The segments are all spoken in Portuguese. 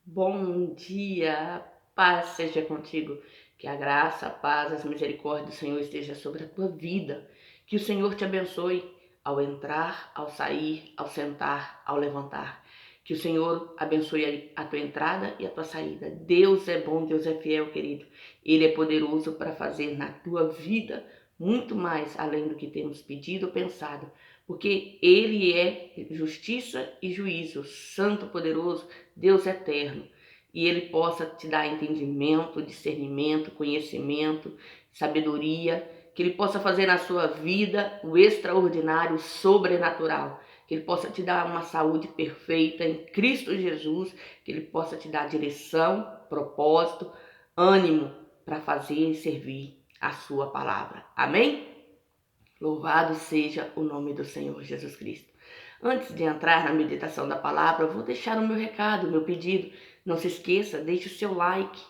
Bom dia, paz seja contigo, que a graça, a paz, as misericórdias do Senhor esteja sobre a tua vida, que o Senhor te abençoe ao entrar, ao sair, ao sentar, ao levantar, que o Senhor abençoe a tua entrada e a tua saída. Deus é bom, Deus é fiel, querido, Ele é poderoso para fazer na tua vida muito mais além do que temos pedido ou pensado, porque Ele é justiça e juízo, santo, poderoso, Deus eterno, e Ele possa te dar entendimento, discernimento, conhecimento, sabedoria, que Ele possa fazer na sua vida o extraordinário, o sobrenatural, que Ele possa te dar uma saúde perfeita em Cristo Jesus, que Ele possa te dar direção, propósito, ânimo para fazer e servir a sua palavra. Amém? Louvado seja o nome do Senhor Jesus Cristo. Antes de entrar na meditação da palavra, eu vou deixar o meu recado, o meu pedido. Não se esqueça, deixe o seu like.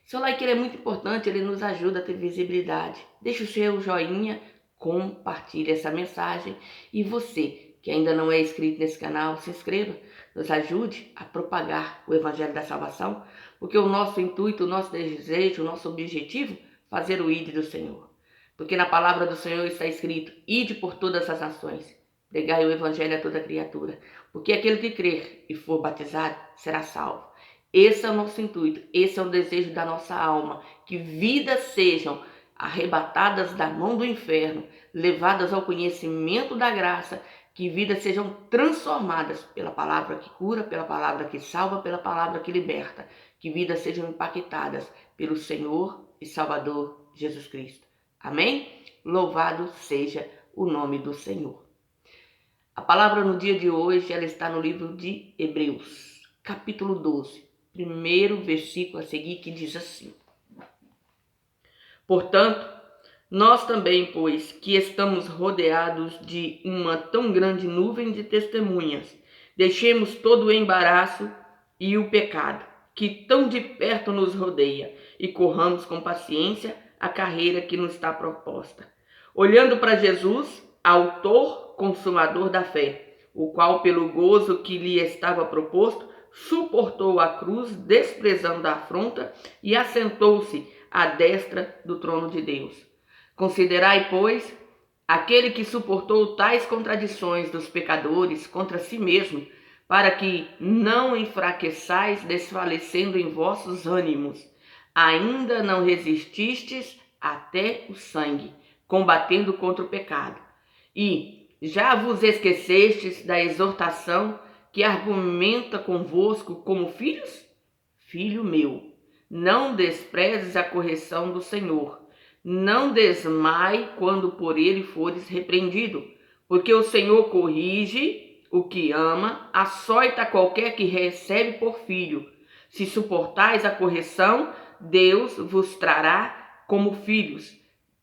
Seu like ele é muito importante, ele nos ajuda a ter visibilidade. Deixe o seu joinha, compartilhe essa mensagem. E você, que ainda não é inscrito nesse canal, se inscreva. Nos ajude a propagar o Evangelho da Salvação, porque o nosso intuito, o nosso desejo, o nosso objetivo, fazer o ID do Senhor. Porque na palavra do Senhor está escrito: ide por todas as nações, pregai o evangelho a toda criatura, porque aquele que crer e for batizado será salvo. Esse é o nosso intuito, esse é o desejo da nossa alma, que vidas sejam arrebatadas da mão do inferno, levadas ao conhecimento da graça, que vidas sejam transformadas pela palavra que cura, pela palavra que salva, pela palavra que liberta, que vidas sejam impactadas pelo Senhor e Salvador Jesus Cristo. Amém? Louvado seja o nome do Senhor. A palavra no dia de hoje, ela está no livro de Hebreus, capítulo 12, primeiro versículo a seguir, que diz assim: Portanto, nós também, pois, que estamos rodeados de uma tão grande nuvem de testemunhas, deixemos todo o embaraço e o pecado que tão de perto nos rodeia e corramos com paciência a carreira que nos está proposta, olhando para Jesus, autor, consumador da fé, o qual, pelo gozo que lhe estava proposto, suportou a cruz, desprezando a afronta, e assentou-se à destra do trono de Deus. Considerai, pois, aquele que suportou tais contradições dos pecadores contra si mesmo, para que não enfraqueçais, desfalecendo em vossos ânimos. Ainda não resististes até o sangue, combatendo contra o pecado. E já vos esquecestes da exortação que argumenta convosco como filhos? Filho meu, não desprezes a correção do Senhor. Não desmaie quando por ele fores repreendido, porque o Senhor corrige o que ama, açoita qualquer que recebe por filho. Se suportais a correção, Deus vos trará como filhos.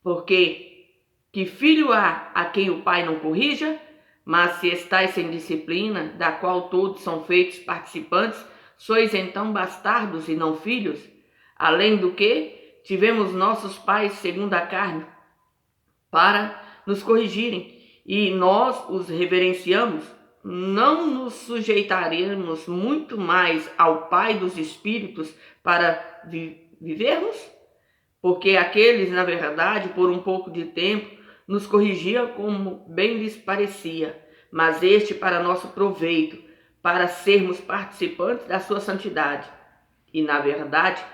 Porque que filho há a quem o pai não corrija? Mas se estáis sem disciplina, da qual todos são feitos participantes, sois então bastardos e não filhos? Além do que, tivemos nossos pais segundo a carne para nos corrigirem, e nós os reverenciamos. Não nos sujeitaremos muito mais ao Pai dos Espíritos para vivermos? Porque aqueles, na verdade, por um pouco de tempo, nos corrigiam como bem lhes parecia, mas este para nosso proveito, para sermos participantes da sua santidade. E, na verdade,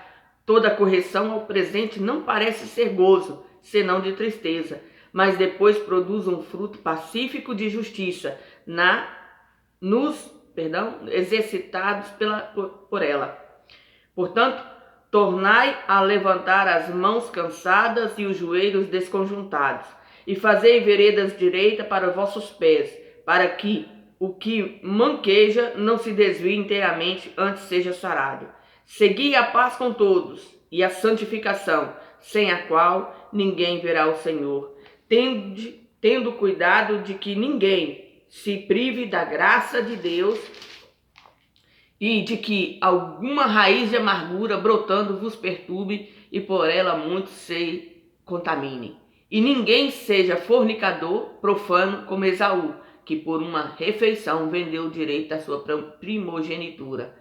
toda correção ao presente não parece ser gozo, senão de tristeza, mas depois produz um fruto pacífico de justiça exercitados por ela. Portanto, tornai a levantar as mãos cansadas e os joelhos desconjuntados, e fazei veredas direitas para vossos pés, para que o que manqueja não se desvie inteiramente, antes seja sarado. Segui a paz com todos e a santificação, sem a qual ninguém verá o Senhor, tendo cuidado de que ninguém se prive da graça de Deus e de que alguma raiz de amargura brotando vos perturbe e por ela muitos se contaminem. E ninguém seja fornicador, profano como Esaú, que por uma refeição vendeu o direito da sua primogenitura.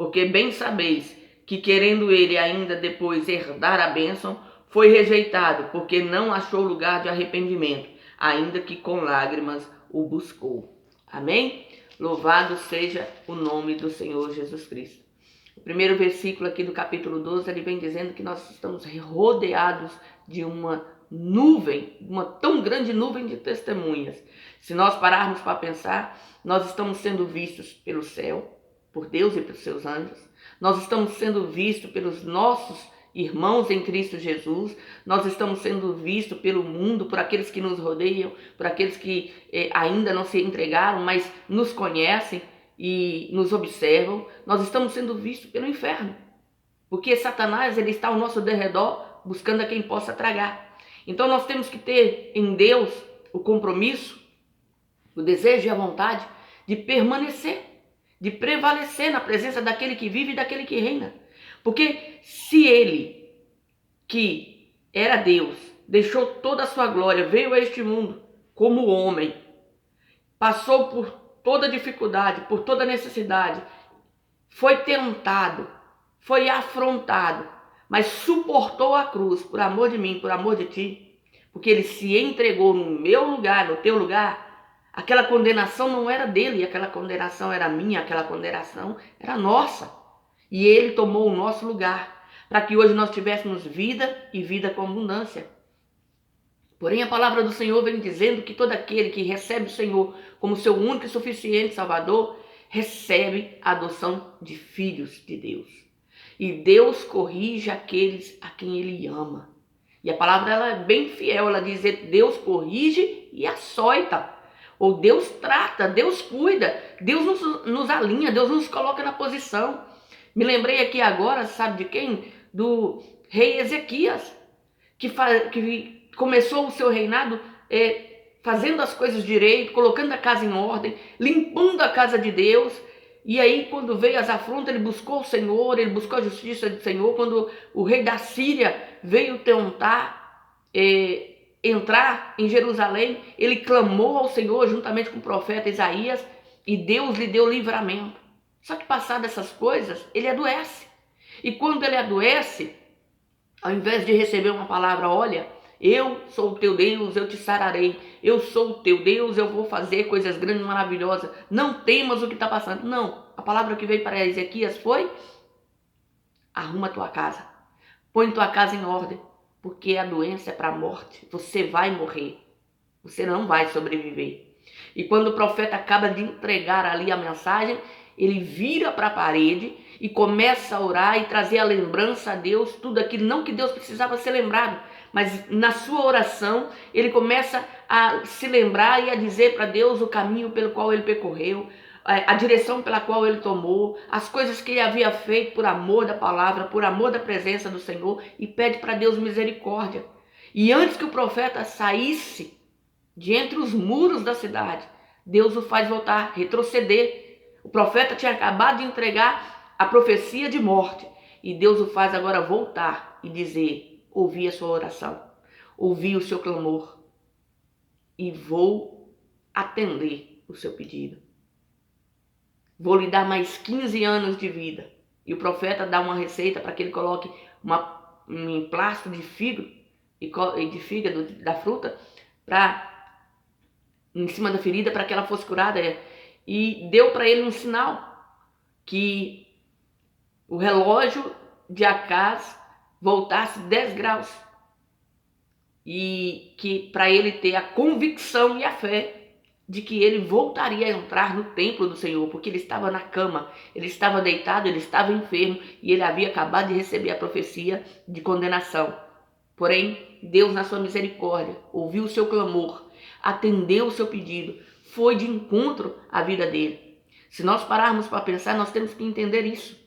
Porque bem sabeis que, querendo ele ainda depois herdar a bênção, foi rejeitado, porque não achou lugar de arrependimento, ainda que com lágrimas o buscou. Amém? Louvado seja o nome do Senhor Jesus Cristo. O primeiro versículo aqui do capítulo 12, ele vem dizendo que nós estamos rodeados de uma nuvem, uma tão grande nuvem de testemunhas. Se nós pararmos para pensar, nós estamos sendo vistos pelo céu, por Deus e pelos seus anjos. Nós estamos sendo vistos pelos nossos irmãos em Cristo Jesus. Nós estamos sendo vistos pelo mundo, por aqueles que nos rodeiam, por aqueles que ainda não se entregaram, mas nos conhecem e nos observam. Nós estamos sendo vistos pelo inferno, porque Satanás ele está ao nosso derredor buscando a quem possa tragar. Então nós temos que ter em Deus o compromisso, o desejo e a vontade de permanecer, de prevalecer na presença daquele que vive e daquele que reina. Porque se ele, que era Deus, deixou toda a sua glória, veio a este mundo como homem, passou por toda dificuldade, por toda necessidade, foi tentado, foi afrontado, mas suportou a cruz por amor de mim, por amor de ti, porque ele se entregou no meu lugar, no teu lugar. Aquela condenação não era dele, aquela condenação era minha, aquela condenação era nossa. E ele tomou o nosso lugar, para que hoje nós tivéssemos vida e vida com abundância. Porém, a palavra do Senhor vem dizendo que todo aquele que recebe o Senhor como seu único e suficiente Salvador, recebe a adoção de filhos de Deus. E Deus corrige aqueles a quem Ele ama. E a palavra ela é bem fiel, ela diz que Deus corrige e açoita. Ou Deus trata, Deus cuida, Deus nos alinha, Deus nos coloca na posição. Me lembrei aqui agora, sabe de quem? Do rei Ezequias, que começou o seu reinado fazendo as coisas direito, colocando a casa em ordem, limpando a casa de Deus. E aí quando veio as afrontas, ele buscou o Senhor, ele buscou a justiça do Senhor. Quando o rei da Síria veio tentar entrar em Jerusalém, ele clamou ao Senhor juntamente com o profeta Isaías e Deus lhe deu livramento. Só que passadas essas coisas, ele adoece. E quando ele adoece, ao invés de receber uma palavra, olha, eu sou o teu Deus, eu te sararei, eu sou o teu Deus, eu vou fazer coisas grandes e maravilhosas, não temas o que está passando. Não, a palavra que veio para Ezequias foi, arruma tua casa, põe tua casa em ordem, porque a doença é para a morte, você vai morrer, você não vai sobreviver. E quando o profeta acaba de entregar ali a mensagem, ele vira para a parede e começa a orar e trazer a lembrança a Deus, tudo aquilo, não que Deus precisava ser lembrado, mas na sua oração ele começa a se lembrar e a dizer para Deus o caminho pelo qual ele percorreu, a direção pela qual ele tomou, as coisas que ele havia feito por amor da palavra, por amor da presença do Senhor, e pede para Deus misericórdia. E antes que o profeta saísse de entre os muros da cidade, Deus o faz voltar, retroceder. O profeta tinha acabado de entregar a profecia de morte, e Deus o faz agora voltar e dizer, ouvi a sua oração, ouvi o seu clamor, e vou atender o seu pedido. Vou lhe dar mais 15 anos de vida. E o profeta dá uma receita para que ele coloque um emplasto de fígado da fruta em cima da ferida para que ela fosse curada. E deu para ele um sinal que o relógio de Acaz voltasse 10 graus. E que para ele ter a convicção e a fé de que ele voltaria a entrar no templo do Senhor, porque ele estava na cama, ele estava deitado, ele estava enfermo e ele havia acabado de receber a profecia de condenação. Porém, Deus, na sua misericórdia, ouviu o seu clamor, atendeu o seu pedido, foi de encontro à vida dele. Se nós pararmos para pensar, nós temos que entender isso.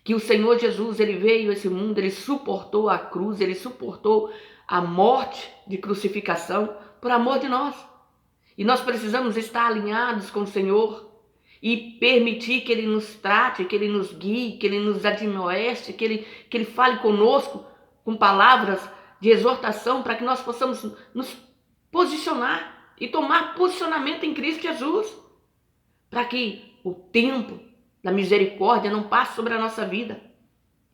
Que o Senhor Jesus, ele veio a esse mundo, ele suportou a cruz, ele suportou a morte de crucificação por amor de nós. E nós precisamos estar alinhados com o Senhor e permitir que Ele nos trate, que Ele nos guie, que Ele nos admoeste, que Ele fale conosco com palavras de exortação para que nós possamos nos posicionar e tomar posicionamento em Cristo Jesus. Para que o tempo da misericórdia não passe sobre a nossa vida.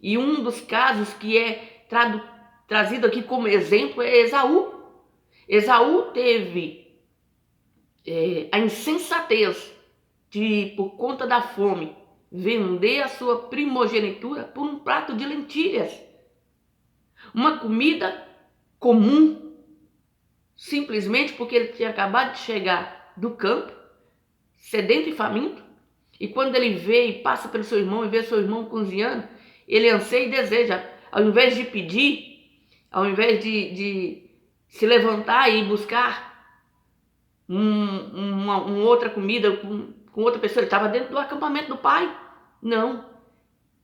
E um dos casos que é trazido aqui como exemplo é Esaú. Esaú teve a insensatez de, por conta da fome, vender a sua primogenitura por um prato de lentilhas. Uma comida comum, simplesmente porque ele tinha acabado de chegar do campo, sedento e faminto, e quando ele vê e passa pelo seu irmão e vê seu irmão cozinhando, ele anseia e deseja, ao invés de pedir, ao invés de se levantar e buscar uma outra comida com outra pessoa, ele estava dentro do acampamento do pai. Não,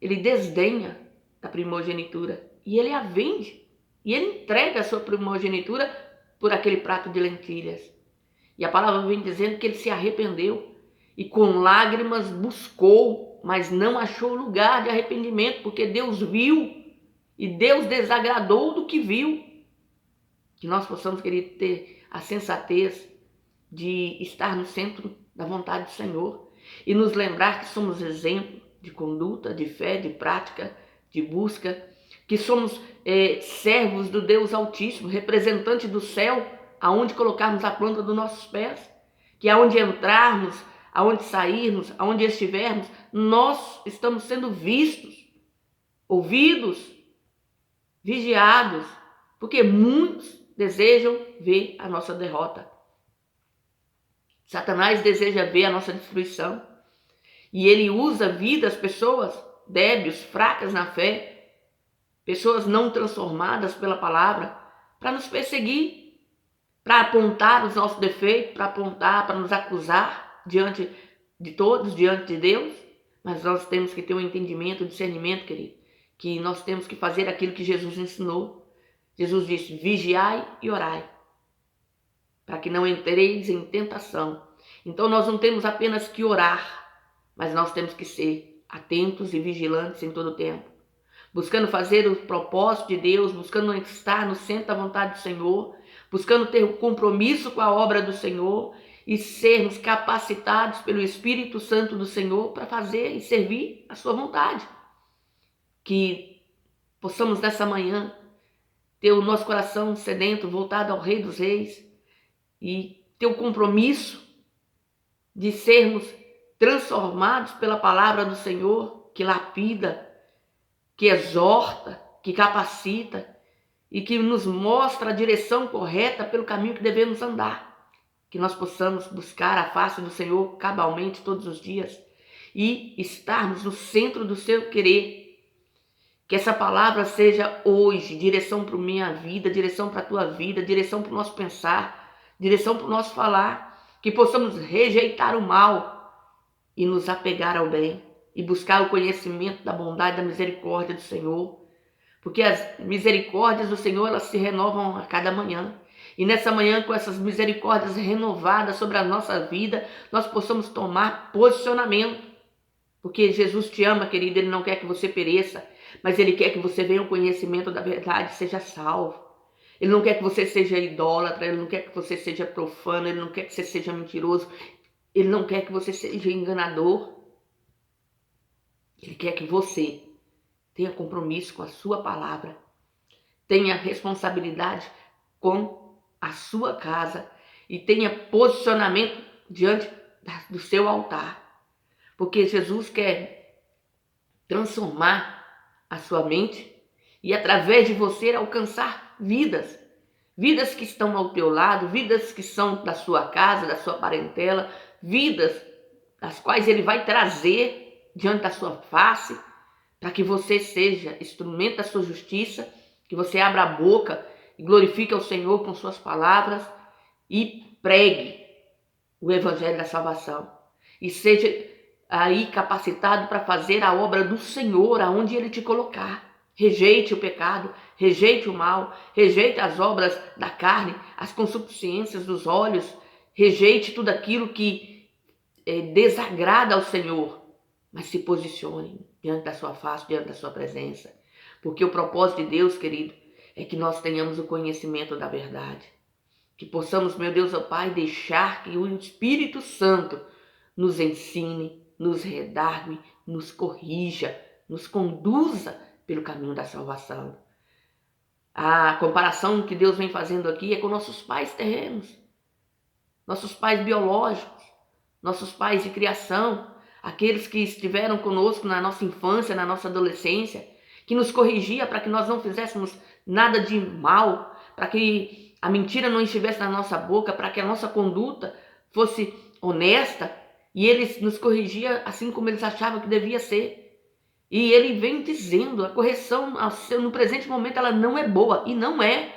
ele desdenha da primogenitura e ele a vende. E ele entrega a sua primogenitura por aquele prato de lentilhas. E a palavra vem dizendo que ele se arrependeu e com lágrimas buscou, mas não achou lugar de arrependimento, porque Deus viu e Deus desagradou do que viu. Que nós possamos, querido, ter a sensatez de estar no centro da vontade do Senhor e nos lembrar que somos exemplo de conduta, de fé, de prática, de busca, que somos servos do Deus Altíssimo, representante do céu, aonde colocarmos a planta dos nossos pés, que aonde entrarmos, aonde sairmos, aonde estivermos, nós estamos sendo vistos, ouvidos, vigiados, porque muitos desejam ver a nossa derrota. Satanás deseja ver a nossa destruição e ele usa vidas, pessoas débeis, fracas na fé, pessoas não transformadas pela palavra, para nos perseguir, para apontar os nossos defeitos, para apontar, para nos acusar diante de todos, diante de Deus. Mas nós temos que ter um entendimento, um discernimento, querido, que nós temos que fazer aquilo que Jesus ensinou. Jesus disse: vigiai e orai, para que não entreis em tentação. Então nós não temos apenas que orar, mas nós temos que ser atentos e vigilantes em todo o tempo, buscando fazer o propósito de Deus, buscando estar no centro da vontade do Senhor, buscando ter um compromisso com a obra do Senhor e sermos capacitados pelo Espírito Santo do Senhor para fazer e servir a sua vontade. Que possamos nessa manhã ter o nosso coração sedento, voltado ao Rei dos Reis e ter o compromisso de sermos transformados pela palavra do Senhor, que lapida, que exorta, que capacita e que nos mostra a direção correta pelo caminho que devemos andar. Que nós possamos buscar a face do Senhor cabalmente todos os dias e estarmos no centro do seu querer. Que essa palavra seja hoje direção para a minha vida, direção para a tua vida, direção para o nosso pensar, direção para o nosso falar. Que possamos rejeitar o mal e nos apegar ao bem e buscar o conhecimento da bondade e da misericórdia do Senhor. Porque as misericórdias do Senhor, elas se renovam a cada manhã. E nessa manhã, com essas misericórdias renovadas sobre a nossa vida, nós possamos tomar posicionamento. Porque Jesus te ama, querido, Ele não quer que você pereça, mas Ele quer que você venha ao conhecimento da verdade e seja salvo. Ele não quer que você seja idólatra, Ele não quer que você seja profano, Ele não quer que você seja mentiroso, Ele não quer que você seja enganador. Ele quer que você tenha compromisso com a sua palavra, tenha responsabilidade com a sua casa e tenha posicionamento diante do seu altar. Porque Jesus quer transformar a sua mente e através de você alcançar vidas. Vidas que estão ao teu lado, vidas que são da sua casa, da sua parentela, vidas das quais Ele vai trazer diante da sua face, para que você seja instrumento da sua justiça, que você abra a boca e glorifique ao Senhor com suas palavras e pregue o Evangelho da salvação. E seja aí capacitado para fazer a obra do Senhor aonde Ele te colocar. Rejeite o pecado, rejeite o mal, rejeite as obras da carne, as concupiscências dos olhos, rejeite tudo aquilo que desagrada ao Senhor, mas se posicione diante da sua face, diante da sua presença. Porque o propósito de Deus, querido, é que nós tenhamos o conhecimento da verdade. Que possamos, meu Deus, ó Pai, deixar que o Espírito Santo nos ensine, nos redargue, nos corrija, nos conduza pelo caminho da salvação. A comparação que Deus vem fazendo aqui é com nossos pais terrenos, nossos pais biológicos, nossos pais de criação, aqueles que estiveram conosco na nossa infância, na nossa adolescência, que nos corrigia para que nós não fizéssemos nada de mal, para que a mentira não estivesse na nossa boca, para que a nossa conduta fosse honesta, e eles nos corrigia assim como eles achavam que devia ser. E ele vem dizendo, a correção no presente momento ela não é boa, e não é.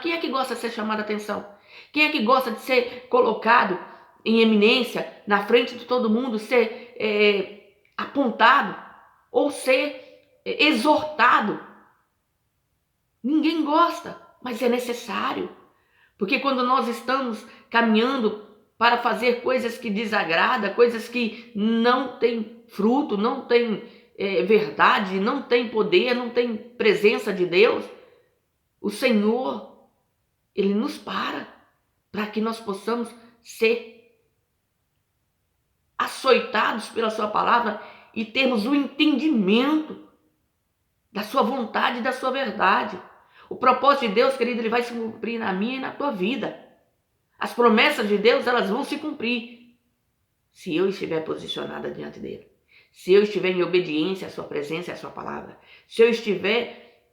Quem é que gosta de ser chamado a atenção? Quem é que gosta de ser colocado em eminência, na frente de todo mundo, ser apontado ou ser exortado? Ninguém gosta, mas é necessário. Porque quando nós estamos caminhando para fazer coisas que desagradam, coisas que não têm fruto, não têm verdade, não têm poder, não têm presença de Deus, o Senhor, Ele nos para que nós possamos ser açoitados pela sua palavra e termos o entendimento da sua vontade e da sua verdade. O propósito de Deus, querido, ele vai se cumprir na minha e na tua vida. As promessas de Deus, elas vão se cumprir se eu estiver posicionada diante dele. Se eu estiver em obediência à sua presença e à sua palavra. Se eu estiver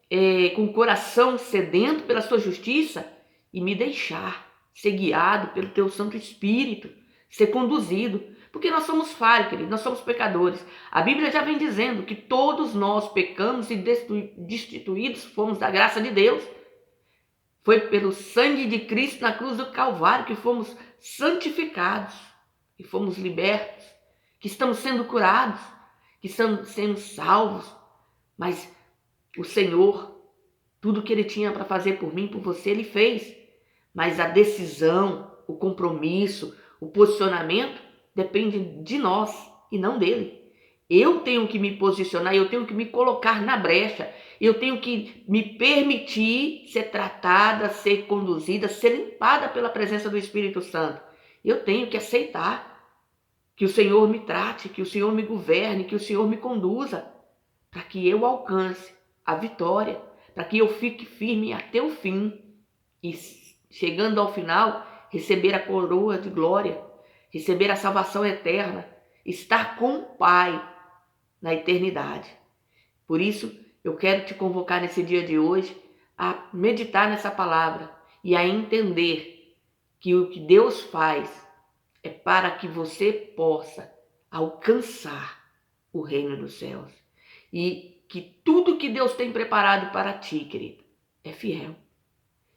com o coração sedento pela sua justiça e me deixar ser guiado pelo teu Santo Espírito, ser conduzido. Porque nós somos falhos, querido, nós somos pecadores. A Bíblia já vem dizendo que todos nós pecamos e destituídos fomos da graça de Deus. Foi pelo sangue de Cristo na cruz do Calvário que fomos santificados, que fomos libertos, que estamos sendo curados, que estamos sendo salvos. Mas o Senhor, tudo que Ele tinha para fazer por mim, por você, Ele fez. Mas a decisão, o compromisso, o posicionamento depende de nós e não dele. Eu tenho que me posicionar, eu tenho que me colocar na brecha, eu tenho que me permitir ser tratada, ser conduzida, ser limpada pela presença do Espírito Santo. Eu tenho que aceitar que o Senhor me trate, que o Senhor me governe, que o Senhor me conduza, para que eu alcance a vitória, para que eu fique firme até o fim e, chegando ao final, receber a coroa de glória, receber a salvação eterna, estar com o Pai na eternidade. Por isso, eu quero te convocar nesse dia de hoje a meditar nessa palavra e a entender que o que Deus faz é para que você possa alcançar o reino dos céus. E que tudo que Deus tem preparado para ti, querido, é fiel.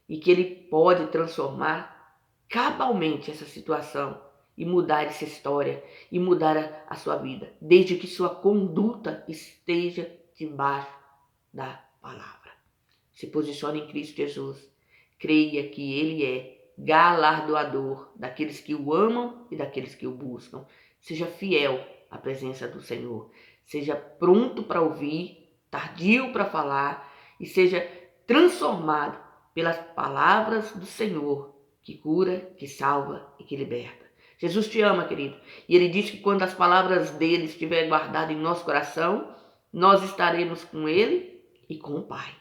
E que Ele pode transformar cabalmente essa situação e mudar essa história e mudar a sua vida, desde que sua conduta esteja debaixo da palavra. Se posicione em Cristo Jesus. Creia que Ele é galardoador daqueles que o amam e daqueles que o buscam. Seja fiel à presença do Senhor. Seja pronto para ouvir, tardio para falar e seja transformado pelas palavras do Senhor, que cura, que salva e que liberta. Jesus te ama, querido. E Ele diz que quando as palavras dele estiverem guardadas em nosso coração, nós estaremos com Ele e com o Pai.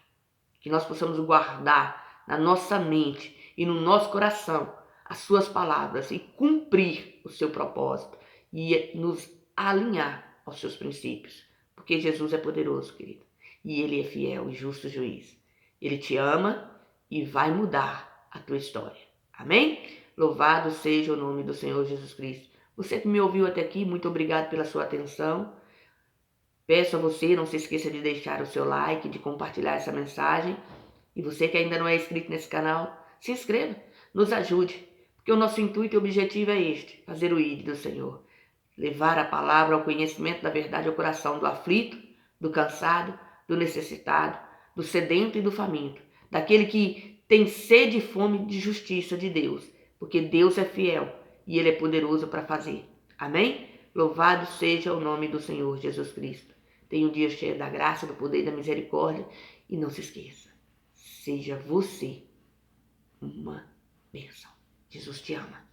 Que nós possamos guardar na nossa mente e no nosso coração as suas palavras e cumprir o seu propósito e nos alinhar aos seus princípios. Porque Jesus é poderoso, querido. E Ele é fiel e justo juiz. Ele te ama e vai mudar a tua história. Amém? Louvado seja o nome do Senhor Jesus Cristo. Você que me ouviu até aqui, muito obrigado pela sua atenção. Peço a você, não se esqueça de deixar o seu like, de compartilhar essa mensagem. E você que ainda não é inscrito nesse canal, se inscreva, nos ajude. Porque o nosso intuito e objetivo é este, fazer o ID do Senhor. Levar a palavra ao conhecimento da verdade ao coração do aflito, do cansado, do necessitado, do sedento e do faminto. Daquele que tem sede e fome de justiça de Deus. Porque Deus é fiel e Ele é poderoso para fazer. Amém? Louvado seja o nome do Senhor Jesus Cristo. Tenha um dia cheio da graça, do poder e da misericórdia. E não se esqueça, seja você uma bênção. Jesus te ama.